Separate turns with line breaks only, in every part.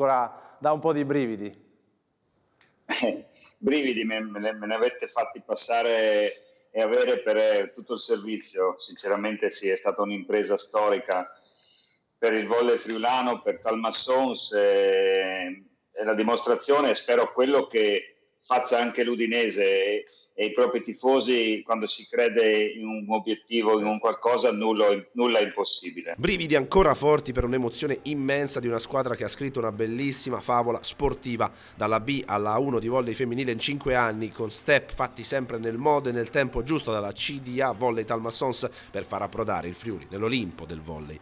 ancora dà un po' di brividi.
Brividi me ne avete fatti passare e avere per tutto il servizio. Sinceramente sì, è stata un'impresa storica per il volley friulano, per Talmassons, è la dimostrazione, e spero quello che faccia anche l'Udinese e i propri tifosi quando si crede in un obiettivo, in un qualcosa, nulla è impossibile.
Brividi ancora forti per un'emozione immensa di una squadra che ha scritto una bellissima favola sportiva, dalla B alla A1 di volley femminile in 5 anni, con step fatti sempre nel modo e nel tempo giusto dalla CDA Volley Talmassons per far approdare il Friuli nell'Olimpo del volley.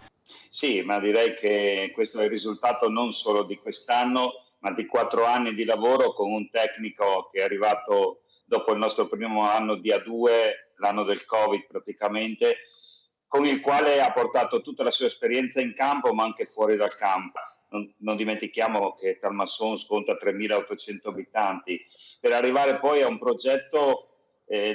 Sì, ma direi che questo è il risultato non solo di quest'anno, ma di 4 anni di lavoro con un tecnico che è arrivato dopo il nostro primo anno di A2, l'anno del Covid praticamente, con il quale ha portato tutta la sua esperienza in campo, ma anche fuori dal campo. Non dimentichiamo che Talmassons conta 3.800 abitanti. Per arrivare poi a un progetto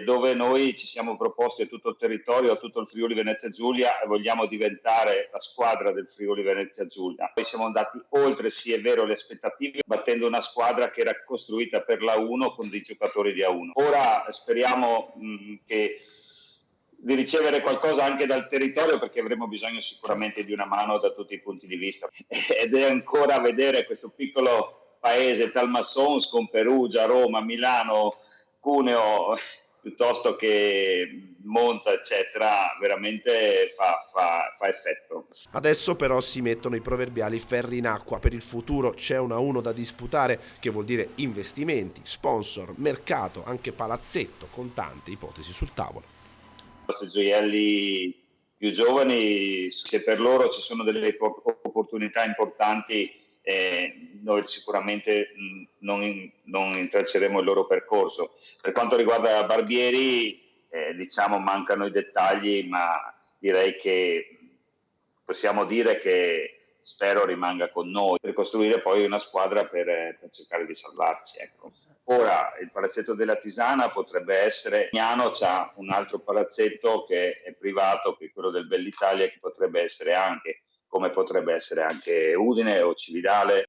dove noi ci siamo proposti a tutto il territorio, a tutto il Friuli Venezia Giulia, e vogliamo diventare la squadra del Friuli Venezia Giulia. Poi siamo andati oltre, sì è vero, le aspettative, battendo una squadra che era costruita per la 1 con dei giocatori di A1. Ora speriamo di ricevere qualcosa anche dal territorio, perché avremo bisogno sicuramente di una mano da tutti i punti di vista. Ed è ancora a vedere questo piccolo paese Talmassons con Perugia, Roma, Milano, Cuneo, piuttosto che Monza, eccetera, veramente fa effetto.
Adesso però si mettono i proverbiali ferri in acqua. Per il futuro c'è una 1 da disputare, che vuol dire investimenti, sponsor, mercato, anche palazzetto, con tante ipotesi sul tavolo.
I nostri gioielli più giovani, se per loro ci sono delle opportunità importanti, noi sicuramente non intrecceremo il loro percorso. Per quanto riguarda Barbieri, diciamo mancano i dettagli, ma direi che possiamo dire che spero rimanga con noi per costruire poi una squadra per cercare di salvarci. Ecco. Ora il palazzetto della Tisana potrebbe essere, Miano c'ha un altro palazzetto che è privato, che è quello del Bell'Italia, che potrebbe essere anche, come potrebbe essere anche Udine o Cividale.